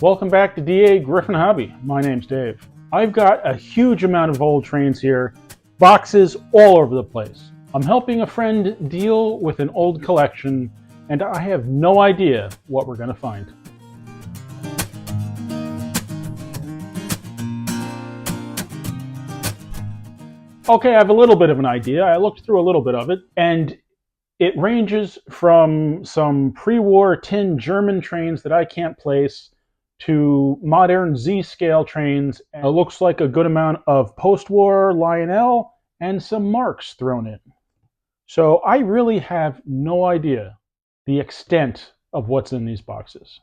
Welcome back to DAGryffyn Hobby. My name's Dave. I've got a huge amount of old trains here, boxes all over the place. I'm helping a friend deal with an old collection, and I have no idea what we're going to find. Okay, I have a little bit of an idea. I looked through a little bit of it, and it ranges from some pre-war tin German trains that I can't place to modern Z-scale trains. It looks like a good amount of post-war Lionel and some marks thrown in. So I really have no idea the extent of what's in these boxes.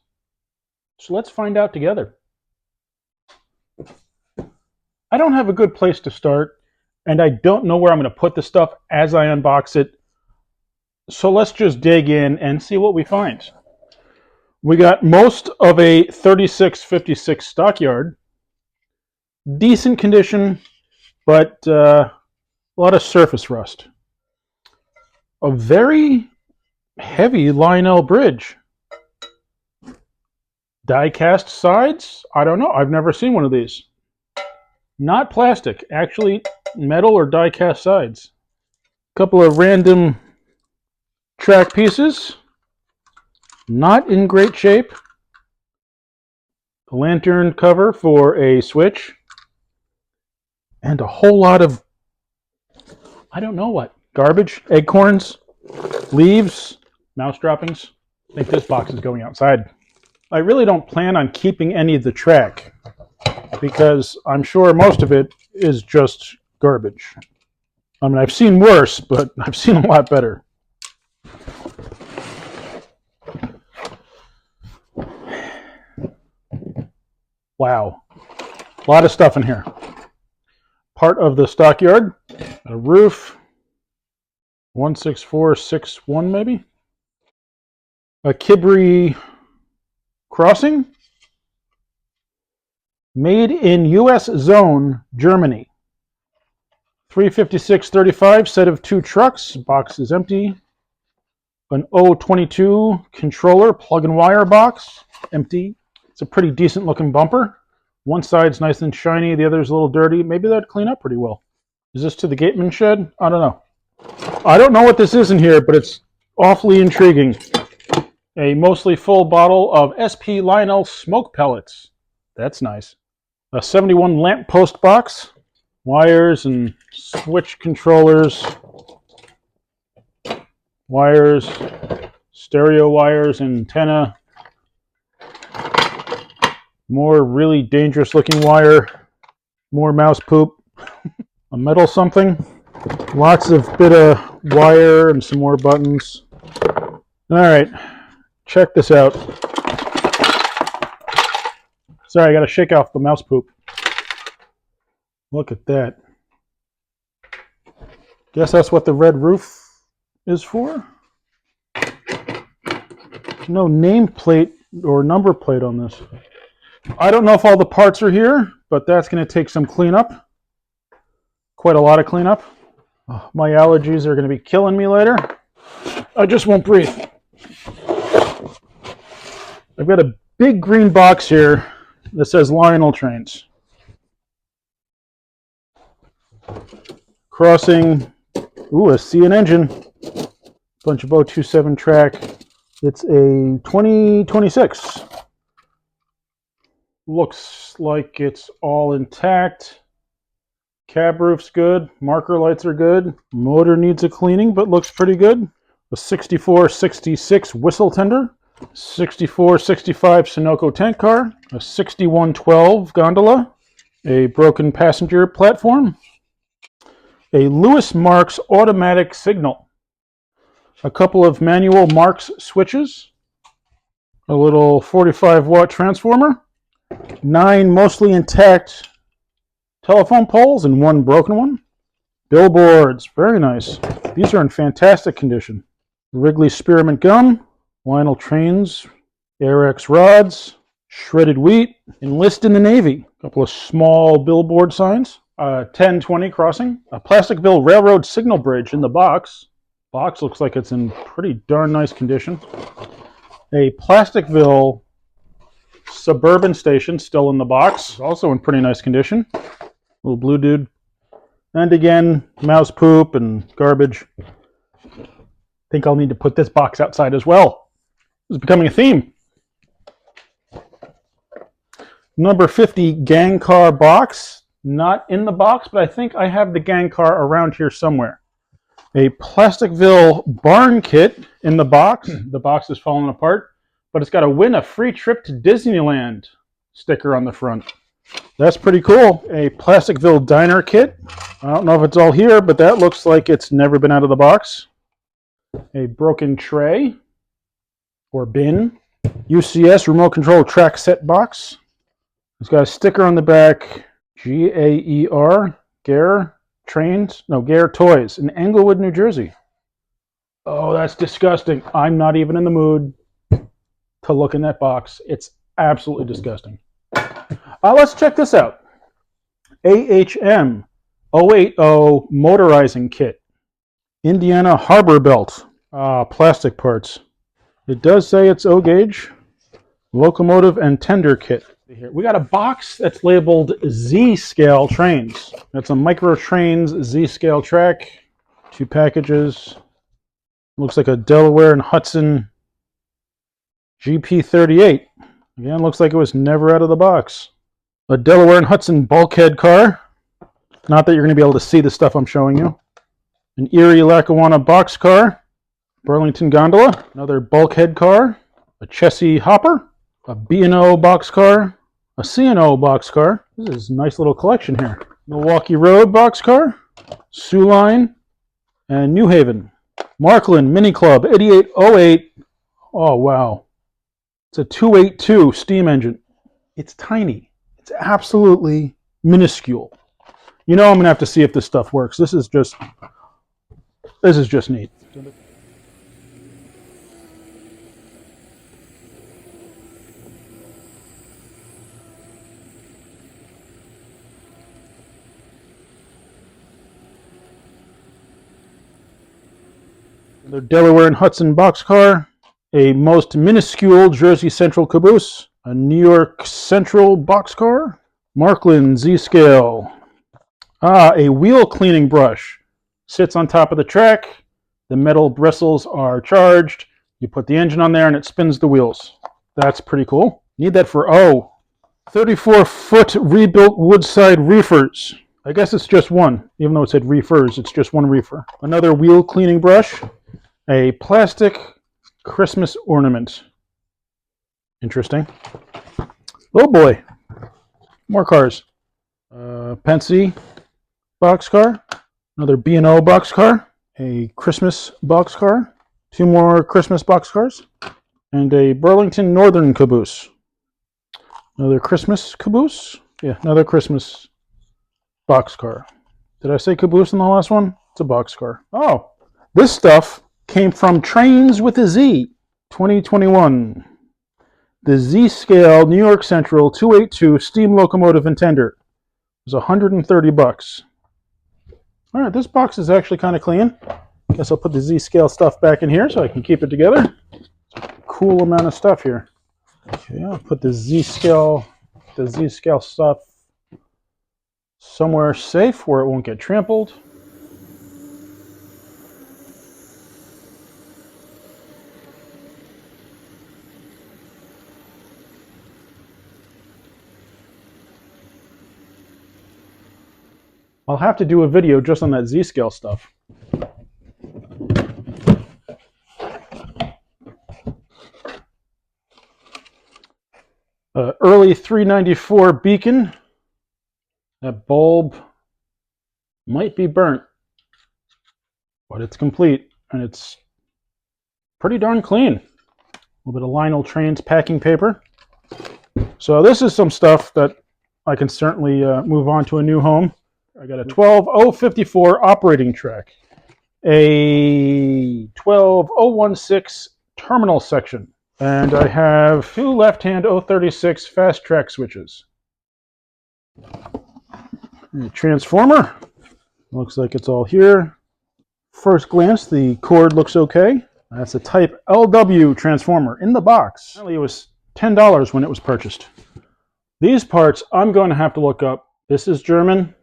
So let's find out together. I don't have a good place to start, and I don't know where I'm going to put the stuff as I unbox it. So let's just dig in and see what we find. We got most of a 3656 stockyard. Decent condition, but a lot of surface rust. A very heavy Lionel bridge. Die-cast sides? I don't know. I've never seen one of these. Not plastic, actually metal or die-cast sides. A couple of random track pieces. Not in great shape. A lantern cover for a switch. And a whole lot of, I don't know what, garbage, acorns, leaves, mouse droppings. I think this box is going outside. I really don't plan on keeping any of the track because I'm sure most of it is just garbage. I mean, I've seen worse, but I've seen a lot better. Wow, a lot of stuff in here. Part of the stockyard, a roof, 16461 maybe. A Kibri crossing, made in US zone, Germany. 35635, set of 2 trucks, box is empty. An 022 controller, plug and wire box, empty. It's a pretty decent looking bumper. One side's nice and shiny, the other's a little dirty. Maybe that'd clean up pretty well. Is this to the gateman shed? I don't know. I don't know what this is in here, but it's awfully intriguing. A mostly full bottle of SP Lionel smoke pellets. That's nice. A 71 lamp post box. Wires and switch controllers. Wires, stereo wires, antenna. More really dangerous looking wire. More mouse poop. A metal something. Lots of bit of wire and some more buttons. All right, check this out. Sorry, I got to shake off the mouse poop. Look at that. Guess that's what the red roof is for. No nameplate or number plate on this. I don't know if all the parts are here, but that's going to take some cleanup. Quite a lot of cleanup. Oh, my allergies are going to be killing me later. I just won't breathe. I've got a big green box here that says Lionel trains. Crossing, ooh, a CN engine. Bunch of 027 track. It's a 2026. Looks like it's all intact. Cab roof's good. Marker lights are good. Motor needs a cleaning, but looks pretty good. A 6466 whistle tender. 6465 Sunoco tank car. A 6112 gondola. A broken passenger platform. A Lewis Marks automatic signal. A couple of manual Marks switches. A little 45-watt transformer. 9 mostly intact telephone poles and 1 broken one. Billboards, very nice. These are in fantastic condition. Wrigley spearmint gum, Lionel trains, AirX rods, shredded wheat, enlist in the Navy. A couple of small billboard signs. 1020 crossing. A Plasticville Railroad signal bridge in the box. Box looks like it's in pretty darn nice condition. A Plasticville Suburban station, still in the box. Also in pretty nice condition. Little blue dude. And again, mouse poop and garbage. I think I'll need to put this box outside as well. It's becoming a theme. Number 50 gang car box. Not in the box, but I think I have the gang car around here somewhere. A Plasticville barn kit in the box. The box is falling apart, but it's got a win a free trip to Disneyland sticker on the front. That's pretty cool. A Plasticville diner kit. I don't know if it's all here, but that looks like it's never been out of the box. A broken tray or bin. UCS remote control track set box. It's got a sticker on the back. GAER, Gare Trains, no, Gare Toys in Englewood, New Jersey. Oh, that's disgusting. I'm not even in the mood to look in that box. It's absolutely disgusting. Let's check this out. AHM 080 motorizing kit. Indiana Harbor Belt. Plastic parts. It does say it's O gauge. Locomotive and tender kit. Here we got a box that's labeled Z-scale trains. That's a Micro Trains Z-scale track. 2 packages. Looks like a Delaware and Hudson GP38. Again, looks like it was never out of the box. A Delaware and Hudson bulkhead car. Not that you're going to be able to see the stuff I'm showing you. An Erie Lackawanna box car. Burlington gondola. Another bulkhead car. A Chessie hopper. A B&O box car. A C&O box car. This is a nice little collection here. Milwaukee Road box car. Sioux Line. And New Haven. Markland Mini Club 8808. Oh, wow. It's a 282 steam engine. It's tiny. It's absolutely minuscule. You know I'm going to have to see if this stuff works. This is just neat. The Delaware and Hudson boxcar, a most minuscule Jersey Central caboose, a New York Central boxcar, Markland Z-scale, a wheel cleaning brush, sits on top of the track, the metal bristles are charged, you put the engine on there and it spins the wheels. That's pretty cool. Need that for, 34-foot rebuilt woodside reefers. I guess it's just one, even though it said reefers, it's just one reefer. Another wheel cleaning brush. A plastic Christmas ornament. Interesting. Oh boy. More cars. Pensy boxcar. Another B&O boxcar. A Christmas boxcar. 2 more Christmas boxcars. And a Burlington Northern caboose. Another Christmas caboose. Yeah, another Christmas boxcar. Did I say caboose in the last one? It's a boxcar. Oh, this stuff came from Trains with a Z, 2021. The Z-scale New York Central 282 steam locomotive and tender. It was $130. All right, this box is actually kind of clean. Guess I'll put the Z-scale stuff back in here so I can keep it together. Cool amount of stuff here. Okay, I'll put the Z-scale stuff somewhere safe where it won't get trampled. I'll have to do a video just on that Z-scale stuff. Early 394 beacon. That bulb might be burnt, but it's complete and it's pretty darn clean. A little bit of Lionel Trains packing paper. So this is some stuff that I can certainly move on to a new home. I got a 12054 operating track, a 12016 terminal section, and I have 2 left-hand 036 fast track switches. A transformer, looks like it's all here. First glance, the cord looks okay. That's a type LW transformer in the box. Apparently it was $10 when it was purchased. These parts I'm going to have to look up. This is German.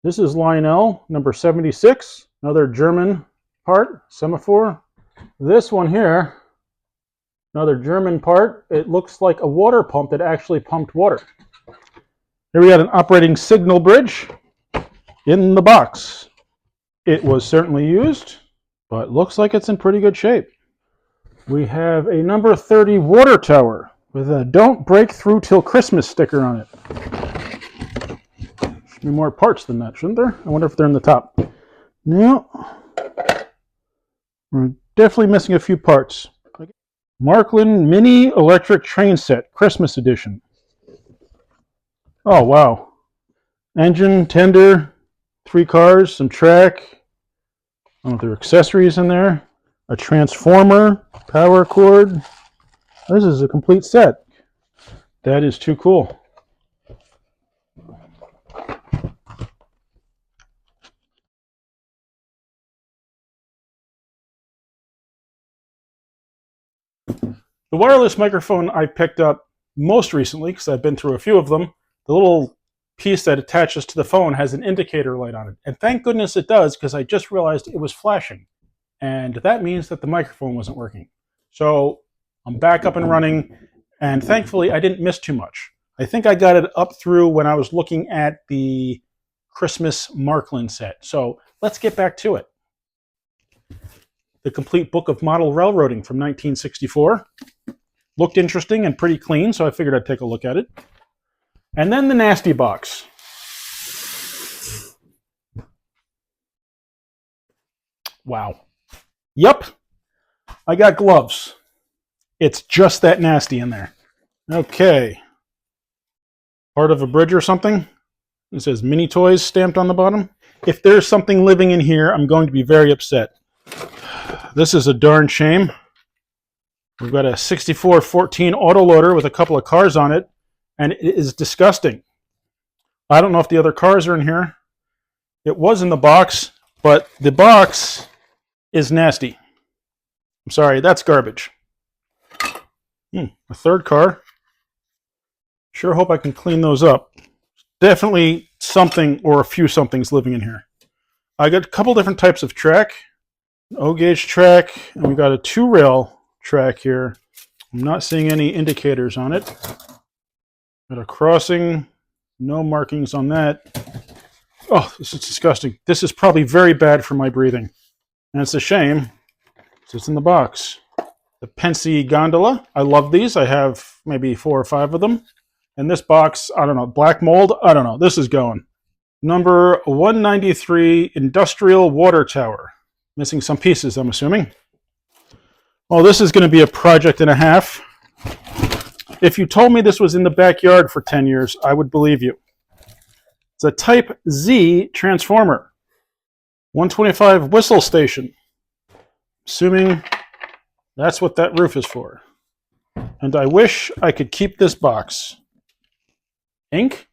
This is Lionel, number 76. Another German part, semaphore. This one here, another German part. It looks like a water pump that actually pumped water. Here we got an operating signal bridge in the box. It was certainly used, but looks like it's in pretty good shape. We have a number 30 water tower with a "Don't Break Through Till Christmas" sticker on it. Should be more parts than that, shouldn't there? I wonder if they're in the top. No. We're definitely missing a few parts. Marklin Mini Electric Train Set, Christmas Edition. Oh, wow. Engine, tender, 3 cars, some track. I don't know if there are accessories in there. A transformer, power cord. This is a complete set. That is too cool. The wireless microphone I picked up most recently, because I've been through a few of them, the little piece that attaches to the phone has an indicator light on it. And thank goodness it does, because I just realized it was flashing. And that means that the microphone wasn't working. So I'm back up and running, and thankfully I didn't miss too much. I think I got it up through when I was looking at the Christmas Marklin set. So let's get back to it. The complete book of model railroading from 1964. Looked interesting and pretty clean, so I figured I'd take a look at it. And then the nasty box. Wow. Yup, I got gloves. It's just that nasty in there. Okay. Part of a bridge or something. It says Mini Toys stamped on the bottom. If there's something living in here, I'm going to be very upset. This is a darn shame. We've got a 6414 autoloader with a couple of cars on it, and it is disgusting. I don't know if the other cars are in here. It was in the box, but the box is nasty. I'm sorry, that's garbage. A third car. Sure hope I can clean those up. Definitely something or a few somethings living in here. I got a couple different types of track. An O-gauge track, and we got a 2-rail track here. I'm not seeing any indicators on it. Got a crossing, no markings on that. Oh, this is disgusting. This is probably very bad for my breathing. And it's a shame. It's in the box. The Pensy gondola. I love these. I have maybe 4 or 5 of them. And this box, I don't know, black mold? I don't know. This is going. Number 193 Industrial Water Tower. Missing some pieces, I'm assuming. Well, this is going to be a project and a half. If you told me this was in the backyard for 10 years, I would believe you. It's a Type Z transformer. 125 whistle station. Assuming that's what that roof is for. And I wish I could keep this box. Ink.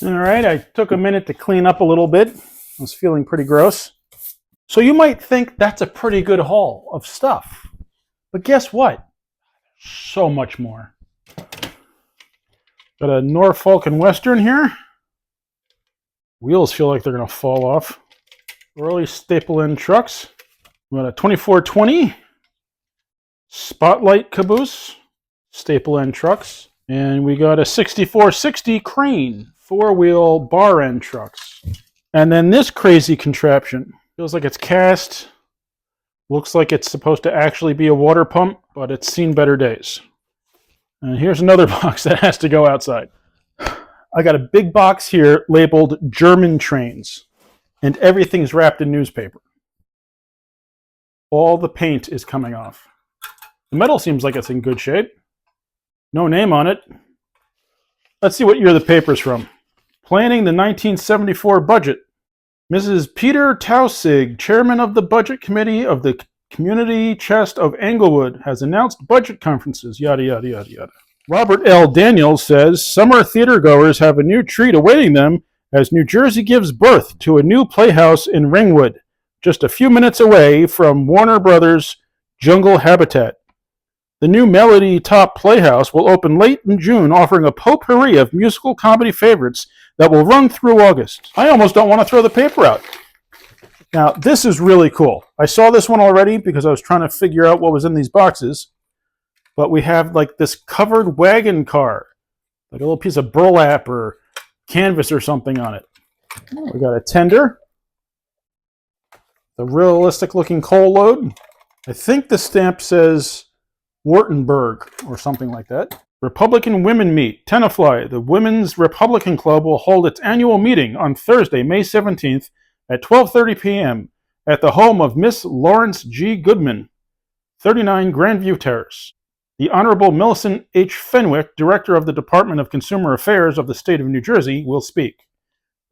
All right, I took a minute to clean up a little bit. I was feeling pretty gross. So you might think that's a pretty good haul of stuff. But guess what? So much more. Got a Norfolk and Western here. Wheels feel like they're going to fall off. Early staple-in trucks. We got a 2420 Spotlight caboose. Staple-in trucks. And we got a 6460 crane. 4-wheel bar-end trucks. And then this crazy contraption. Feels like it's cast. Looks like it's supposed to actually be a water pump, but it's seen better days. And here's another box that has to go outside. I got a big box here labeled German trains, and everything's wrapped in newspaper. All the paint is coming off. The metal seems like it's in good shape. No name on it. Let's see what year the paper's from. Planning the 1974 budget. Mrs. Peter Tausig, chairman of the budget committee of the Community Chest of Englewood, has announced budget conferences, yada, yada, yada, yada. Robert L. Daniels says summer theatergoers have a new treat awaiting them as New Jersey gives birth to a new playhouse in Ringwood, just a few minutes away from Warner Brothers' Jungle Habitat. The new Melody Top Playhouse will open late in June, offering a potpourri of musical comedy favorites that will run through August. I almost don't want to throw the paper out. Now, this is really cool. I saw this one already because I was trying to figure out what was in these boxes. But we have like this covered wagon car, like a little piece of burlap or canvas or something on it. We got a tender, the realistic looking coal load. I think the stamp says Wartenberg or something like that. Republican Women Meet, Tenafly. The Women's Republican Club will hold its annual meeting on Thursday, May 17th at 12:30 p.m. at the home of Miss Lawrence G. Goodman, 39 Grandview Terrace. The Honorable Millicent H. Fenwick, Director of the Department of Consumer Affairs of the State of New Jersey, will speak.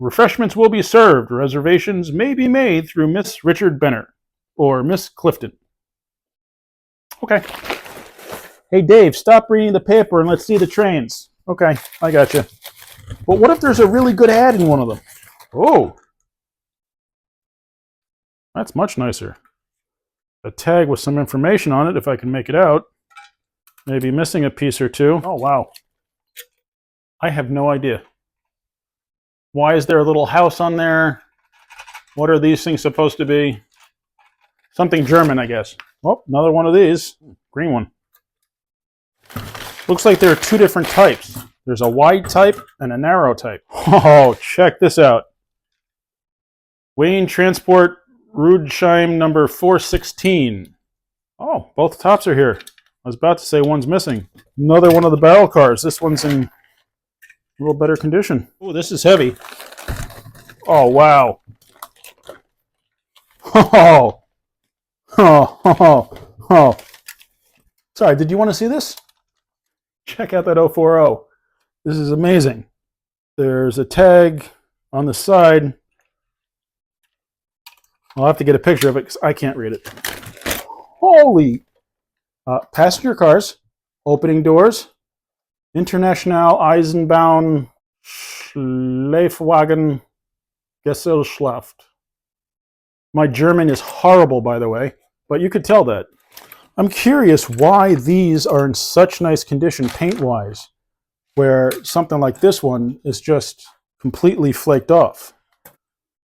Refreshments will be served. Reservations may be made through Miss Richard Benner or Miss Clifton. Okay. Hey, Dave, stop reading the paper and let's see the trains. Okay, I got you. But what if there's a really good ad in one of them? Oh, that's much nicer. A tag with some information on it, if I can make it out. Maybe missing a piece or two. Oh, wow. I have no idea. Why is there a little house on there? What are these things supposed to be? Something German, I guess. Oh, another one of these. Green one. Looks like there are two different types. There's a wide type and a narrow type. Oh, check this out. Wayne Transport Rudesheim number 416. Oh, both tops are here. I was about to say one's missing. Another one of the barrel cars. This one's in a little better condition. Oh, this is heavy. Oh, wow. Oh. Oh, oh, oh. Sorry, did you want to see this? Check out that 040. This is amazing. There's a tag on the side. I'll have to get a picture of it because I can't read it. Holy! Passenger cars, opening doors, International Eisenbahn Schleifwagen Gesellschaft. My German is horrible, by the way, but you could tell that. I'm curious why these are in such nice condition paint-wise, where something like this one is just completely flaked off.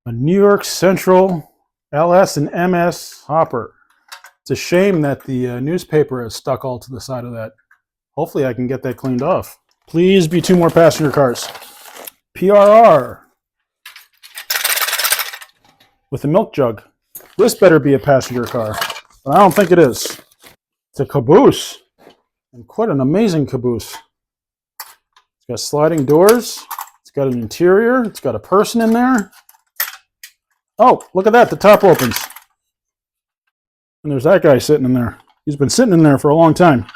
A New York Central LS and MS hopper. It's a shame that the newspaper is stuck all to the side of that. Hopefully I can get that cleaned off. Please be two more passenger cars. PRR. With a milk jug. This better be a passenger car, but I don't think it is. It's a caboose, and quite an amazing caboose. It's got sliding doors. It's got an interior. It's got a person in there. Oh, look at that. The top opens. And there's that guy sitting in there. He's been sitting in there for a long time.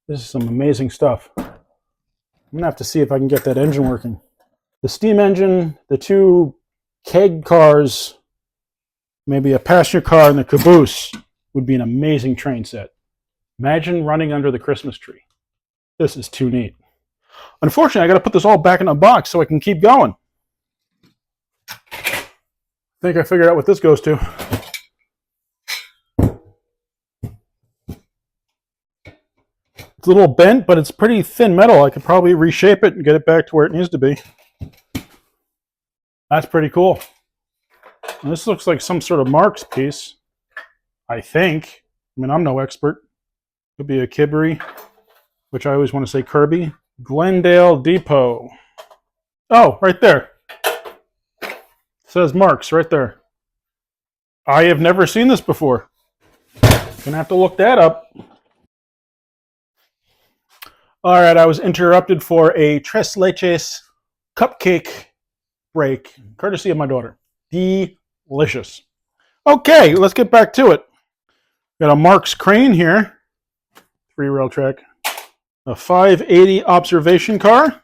This is some amazing stuff. I'm going to have to see if I can get that engine working. The steam engine, the two keg cars, maybe a passenger car, and the caboose would be an amazing train set. Imagine running under the Christmas tree. This is too neat. Unfortunately, I got to put this all back in a box so I can keep going. I think I figured out what this goes to. It's a little bent, but it's pretty thin metal. I could probably reshape it and get it back to where it needs to be. That's pretty cool. And this looks like some sort of Marx piece, I think. I mean, I'm no expert. Could be a Kibbery, which I always want to say Kirby. Glendale Depot. Oh, right there. It says Marx right there. I have never seen this before. Gonna have to look that up. All right, I was interrupted for a tres leches cupcake break, courtesy of my daughter. Delicious. Okay, let's get back to it. Got a Marx crane here, 3-rail track. A 580 observation car.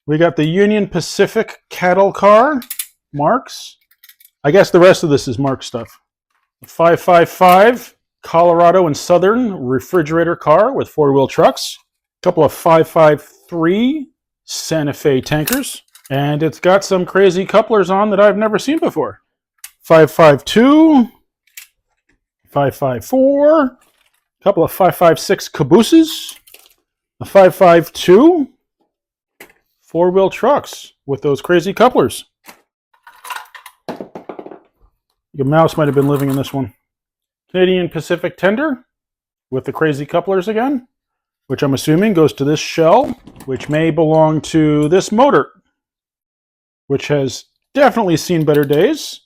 We got the Union Pacific cattle car, Marx. I guess the rest of this is Marx stuff. A 555 Colorado and Southern refrigerator car with 4-wheel trucks. A couple of 553 Santa Fe tankers. And it's got some crazy couplers on that I've never seen before. 552, 554, couple of 556 cabooses, a 552, four-wheel trucks with those crazy couplers. Your mouse might have been living in this one. Canadian Pacific tender with the crazy couplers again, which I'm assuming goes to this shell, which may belong to this motor, which has definitely seen better days.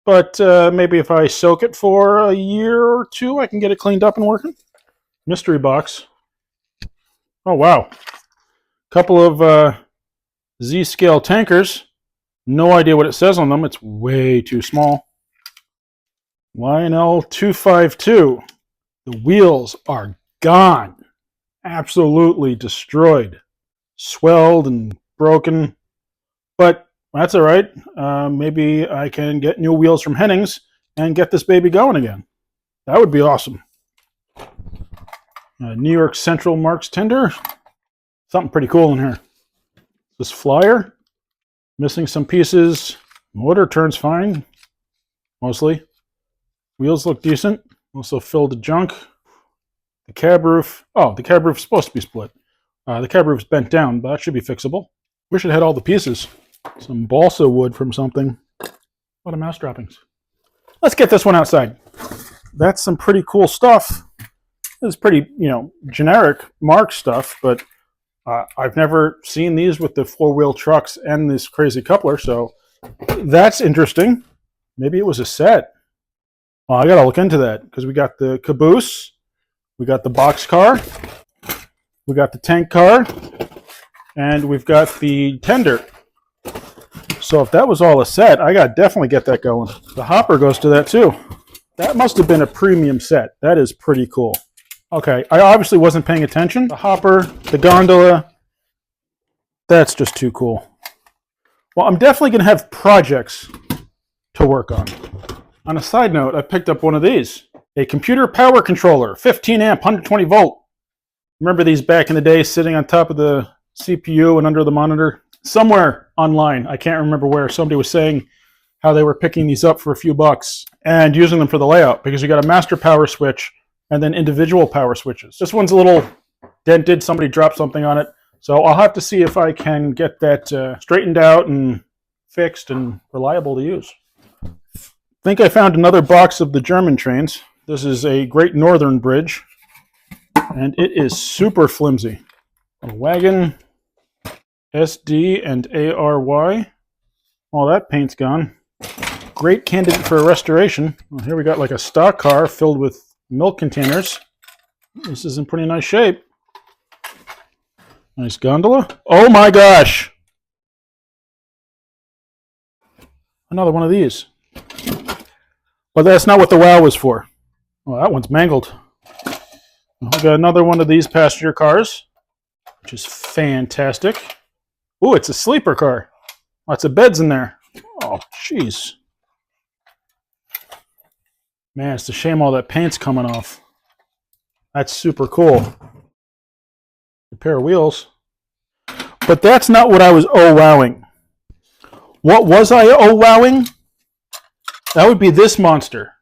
But maybe if I soak it for a year or two, I can get it cleaned up and working. Mystery box. Oh, wow. Couple of Z-scale tankers. No idea what it says on them. It's way too small. Lionel 252. The wheels are gone. Absolutely destroyed. Swelled and broken. But that's all right. Maybe I can get new wheels from Hennings and get this baby going again. That would be awesome. New York Central Marks tender. Something pretty cool in here. This flyer. Missing some pieces. Motor turns fine. Mostly. Wheels look decent. Also filled with junk. The cab roof. Oh, the cab roof's supposed to be split. The cab roof's bent down, but that should be fixable. Wish it had all the pieces. Some balsa wood from something. A lot of mouse droppings. Let's get this one outside. That's some pretty cool stuff. This is pretty, generic Mark stuff, but I've never seen these with the four-wheel trucks and this crazy coupler, so that's interesting. Maybe it was a set. Oh, I gotta look into that, because we got the caboose, we got the box car, we got the tank car, and we've got the tender. So if that was all a set, I gotta definitely get that going. The hopper goes to that too. That must have been a premium set. That is pretty cool. Okay, I obviously wasn't paying attention. The hopper, the gondola, that's just too cool. Well, I'm definitely gonna have projects to work on. On a side note, I picked up one of these. A computer power controller, 15 amp, 120 volt. Remember these back in the day sitting on top of the CPU and under the monitor? Somewhere online, I can't remember where, somebody was saying how they were picking these up for a few bucks and using them for the layout, because you got a master power switch and then individual power switches. This one's a little dented, somebody dropped something on it, so I'll have to see if I can get that straightened out and fixed and reliable to use. I think I found another box of the German trains. This is a Great Northern Bridge, and it is super flimsy. A wagon, SD and ARY. All that paint's gone. Great candidate for a restoration. Well, here we got like a stock car filled with milk containers. This is in pretty nice shape. Nice gondola. Oh my gosh! Another one of these. But that's not what the WOW was for. Well, that one's mangled. We got another one of these passenger cars, which is fantastic. Ooh, it's a sleeper car. Lots of beds in there. Oh, jeez. Man, it's a shame all that paint's coming off. That's super cool. A pair of wheels. But that's not what I was oh-wowing. What was I oh-wowing? That would be this monster.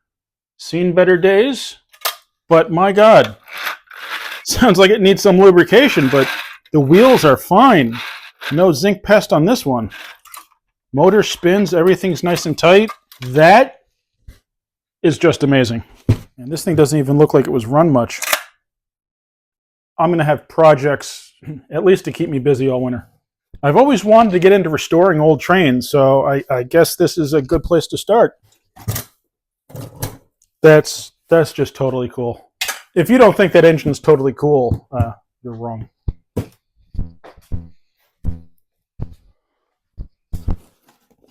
Seen better days, but my God. Sounds like it needs some lubrication, but the wheels are fine. No zinc pest on this one. Motor spins, everything's nice and tight. That is just amazing. And this thing doesn't even look like it was run much. I'm going to have projects, at least to keep me busy all winter. I've always wanted to get into restoring old trains, so I guess this is a good place to start. That's just totally cool. If you don't think that engine's totally cool, you're wrong.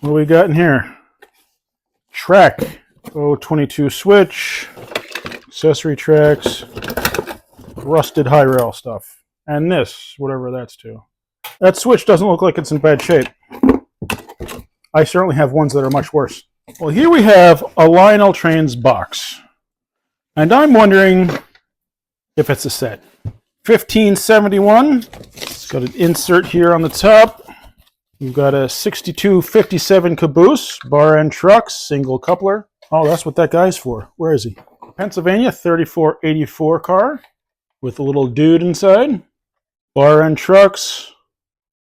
What do we got in here? Track 022 switch, accessory tracks, rusted high rail stuff, and this, whatever that's to. That switch doesn't look like it's in bad shape. I certainly have ones that are much worse. Well, here we have a Lionel Trains box, and I'm wondering if it's a set. 1571. It's got an insert here on the top. We've got a 6257 caboose, bar end trucks, single coupler. Oh, that's what that guy's for. Where is he? Pennsylvania 3484 car with a little dude inside. Bar end trucks.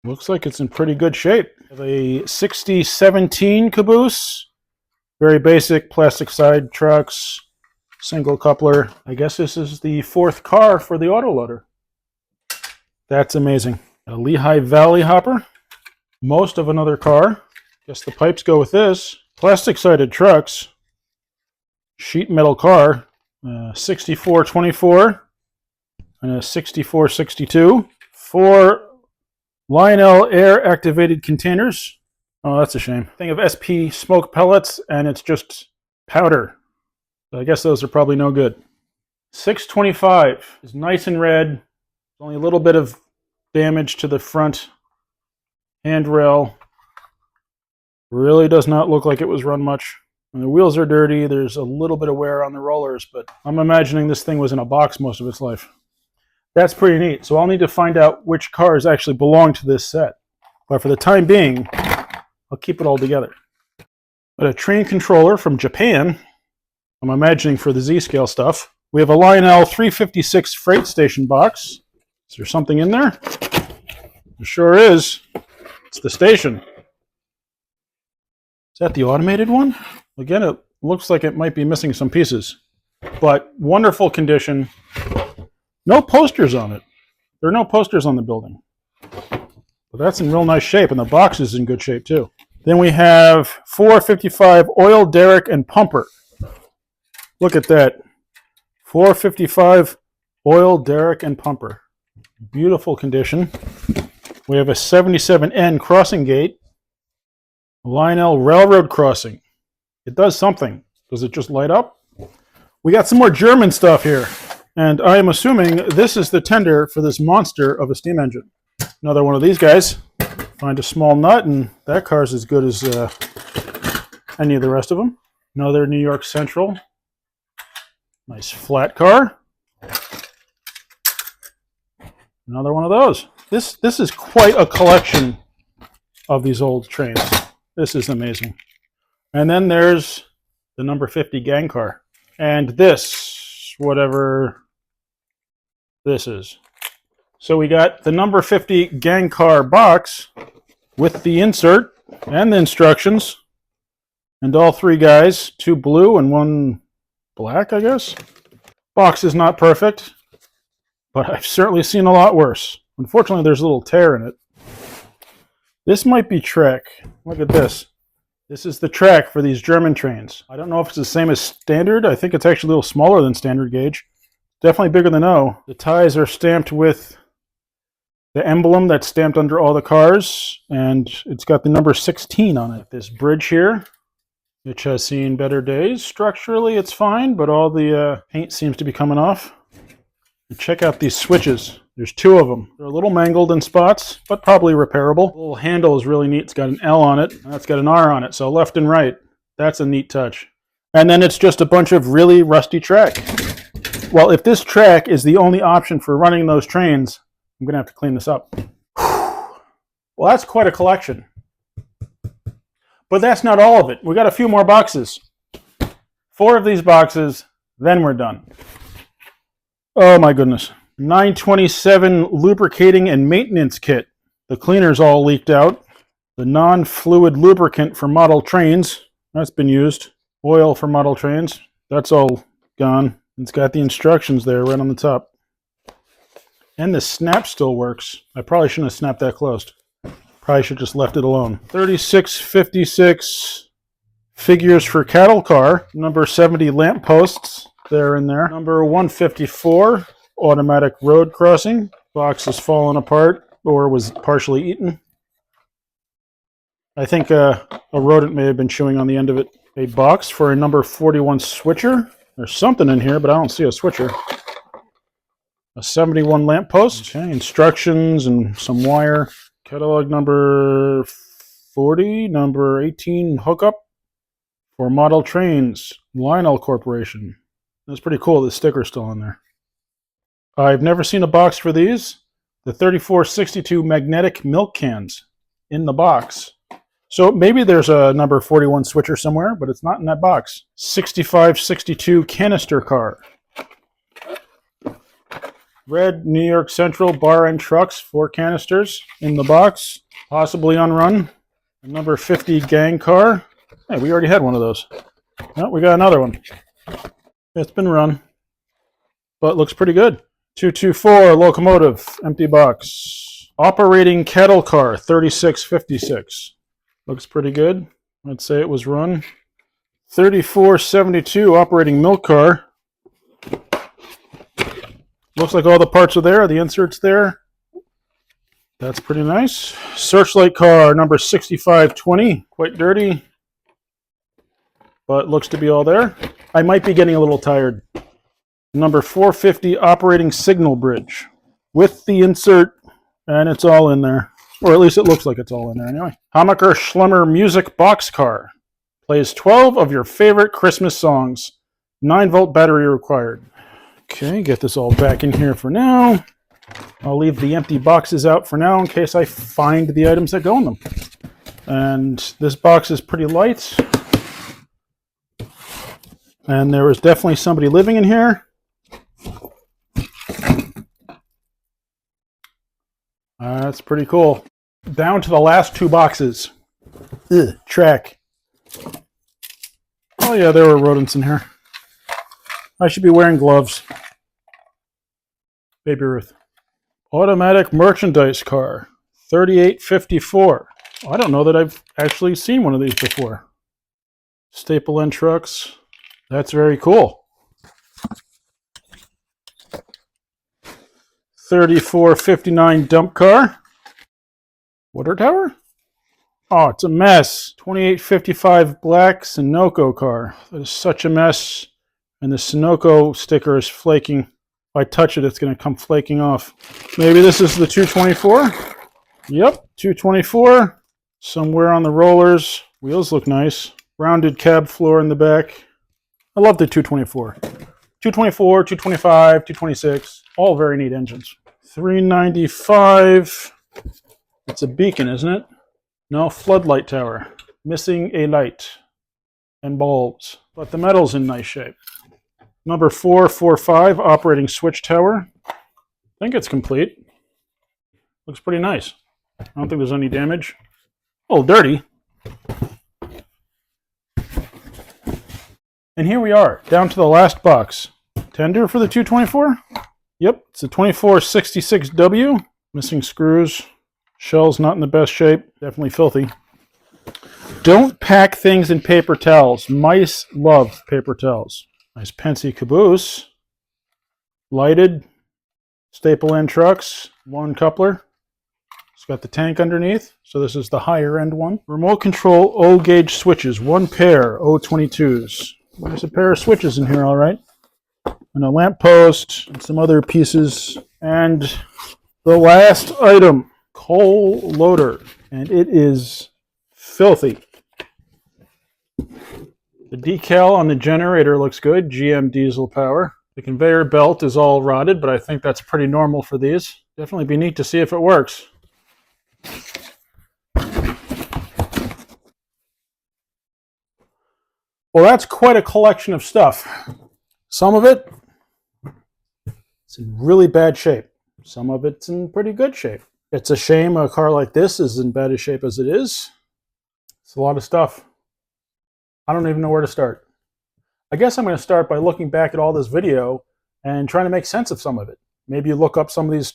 Looks like it's in pretty good shape. We have a 6017 caboose. Very basic plastic side trucks. Single coupler. I guess this is the fourth car for the autoloader. That's amazing. A Lehigh Valley hopper. Most of another car. Guess the pipes go with this. Plastic sided trucks. Sheet metal car. 6424 and a 6462. 4 Lionel air activated containers. Oh, that's a shame. Thing of SP smoke pellets, and it's just powder. So I guess those are probably no good. 625 is nice and red. Only a little bit of damage to the front handrail. Really does not look like it was run much. And the wheels are dirty. There's a little bit of wear on the rollers, but I'm imagining this thing was in a box most of its life. That's pretty neat. So I'll need to find out which cars actually belong to this set. But for the time being, I'll keep it all together. But a train controller from Japan. I'm imagining for the Z-scale stuff. We have a Lionel 356 freight station box. Is there something in there? There sure is. It's the station. Is that the automated one? Again, it looks like it might be missing some pieces. But wonderful condition. No posters on it. There are no posters on the building. But that's in real nice shape, and the box is in good shape too. Then we have 455 oil derrick and pumper. Look at that. 455 oil derrick and pumper. Beautiful condition. We have a 77N crossing gate. Lionel railroad crossing. It does something. Does it just light up? We got some more German stuff here. And I am assuming this is the tender for this monster of a steam engine. Another one of these guys. Find a small nut, and that car's as good as any of the rest of them. Another New York Central. Nice flat car. Another one of those. This is quite a collection of these old trains. This is amazing. And then there's the number 50 gang car. And this, whatever this is. So we got the number 50 gang car box with the insert and the instructions. And all three guys, 2 blue and 1 black, I guess. Box is not perfect, but I've certainly seen a lot worse. Unfortunately, there's a little tear in it. This might be track. Look at this. This is the track for these German trains. I don't know if it's the same as standard. I think it's actually a little smaller than standard gauge. Definitely bigger than O. The ties are stamped with the emblem that's stamped under all the cars, and it's got the number 16 on it. This bridge here, which has seen better days. Structurally, it's fine, but all the paint seems to be coming off. And check out these switches. There's 2 of them. They're a little mangled in spots, but probably repairable. The little handle is really neat. It's got an L on it, and that's got an R on it, so left and right. That's a neat touch. And then it's just a bunch of really rusty track. Well, if this track is the only option for running those trains, I'm going to have to clean this up. Well, that's quite a collection. But that's not all of it. We got a few more boxes. 4 of these boxes, then we're done. Oh my goodness. 927 lubricating and maintenance kit. The cleaner's all leaked out. The non-fluid lubricant for model trains, that's been used. Oil for model trains, that's all gone. It's got the instructions there right on the top. And the snap still works. I probably shouldn't have snapped that closed. Probably should have just left it alone. 3656 figures for cattle car. Number 70 lamp posts. They're in there. Number 154 automatic road crossing. Box is falling apart or was partially eaten. I think a rodent may have been chewing on the end of it. A box for a number 41 switcher. There's something in here, but I don't see a switcher. A 71 lamp post. Okay, instructions and some wire. Catalog number 40, number 18 hookup for model trains. Lionel Corporation. That's pretty cool. The sticker's still on there. I've never seen a box for these. The 3462 magnetic milk cans in the box. So maybe there's a number 41 switcher somewhere, but it's not in that box. 6562 canister car. Red New York Central bar and trucks, 4 canisters in the box, possibly unrun. A number 50 gang car. Hey, we already had one of those. No, we got another one. It's been run, but looks pretty good. 224 locomotive, empty box. Operating cattle car, 3656. Looks pretty good. I'd say it was run. 3472 operating milk car. Looks like all the parts are there, the inserts there. That's pretty nice. Searchlight car, number 6520. Quite dirty, but looks to be all there. I might be getting a little tired. Number 450 operating signal bridge with the insert, and it's all in there. Or at least it looks like it's all in there anyway. Hammacher Schlemmer music box car. Plays 12 of your favorite Christmas songs. 9-volt battery required. Okay, get this all back in here for now. I'll leave the empty boxes out for now in case I find the items that go in them. And this box is pretty light. And there was definitely somebody living in here. That's pretty cool. Down to the last 2 boxes. Ugh, track. Oh yeah, there were rodents in here. I should be wearing gloves. Baby Ruth. Automatic merchandise car. 3854. I don't know that I've actually seen one of these before. Staple end trucks. That's very cool. 3459 dump car. Water tower? Oh, it's a mess. 2855 black Sunoco car. That is such a mess. And the Sunoco sticker is flaking. If I touch it, it's going to come flaking off. Maybe this is the 224? Yep, 224. Somewhere on the rollers. Wheels look nice. Rounded cab floor in the back. I love the 224. 224, 225, 226. All very neat engines. 395. It's a beacon, isn't it? No, floodlight tower. Missing a light and bulbs. But the metal's in nice shape. Number 445, operating switch tower. I think it's complete. Looks pretty nice. I don't think there's any damage. A little dirty. And here we are, down to the last box. Tender for the 224? Yep, it's a 2466W. Missing screws. Shell's not in the best shape. Definitely filthy. Don't pack things in paper towels. Mice love paper towels. Nice Pensy caboose. Lighted. Staple end trucks. 1 coupler. It's got the tank underneath. So this is the higher end one. Remote control O gauge switches. 1 pair O22s. There's a pair of switches in here, all right. And a lamp post. And some other pieces. And the last item. Coal loader. And it is filthy. The decal on the generator looks good, GM diesel power. The conveyor belt is all rotted, but I think that's pretty normal for these. Definitely be neat to see if it works. Well, that's quite a collection of stuff. Some of it is in really bad shape. Some of it's in pretty good shape. It's a shame a car like this is in bad a shape as it is. It's a lot of stuff. I don't even know where to start. I guess I'm going to start by looking back at all this video and trying to make sense of some of it. Maybe look up some of these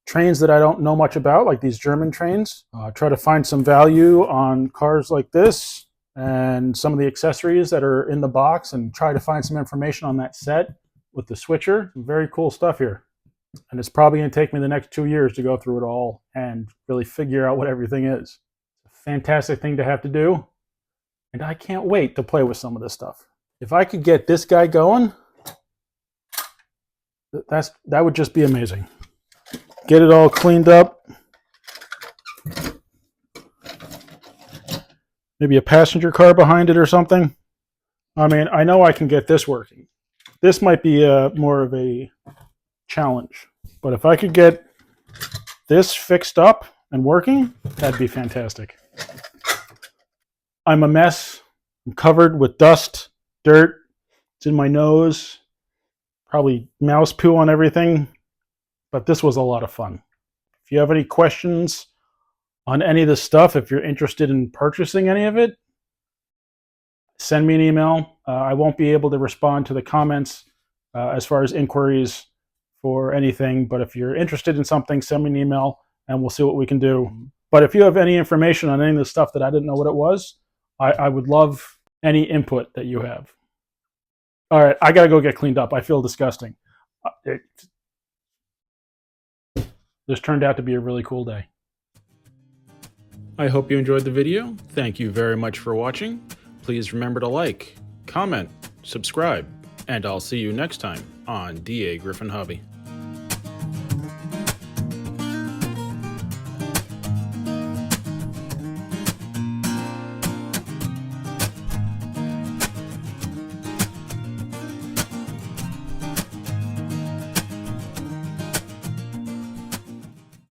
trains that I don't know much about, like these German trains. Try to find some value on cars like this and some of the accessories that are in the box and try to find some information on that set with the switcher. Some very cool stuff here. And it's probably going to take me the next 2 years to go through it all and really figure out what everything is. It's a fantastic thing to have to do. And I can't wait to play with some of this stuff. If I could get this guy going, that would just be amazing. Get it all cleaned up. Maybe a passenger car behind it or something. I mean, I know I can get this working. This might be more of a challenge. But if I could get this fixed up and working, that'd be fantastic. I'm a mess. I'm covered with dust, dirt. It's in my nose. Probably mouse poo on everything. But this was a lot of fun. If you have any questions on any of this stuff, if you're interested in purchasing any of it, send me an email. I won't be able to respond to the comments as far as inquiries for anything, but if you're interested in something, send me an email and we'll see what we can do. But if you have any information on any of the stuff that I didn't know what it was, I would love any input that you have. All right, I got to go get cleaned up. I feel disgusting. This turned out to be a really cool day. I hope you enjoyed the video. Thank you very much for watching. Please remember to like, comment, subscribe, and I'll see you next time on DAGryffyn Hobby.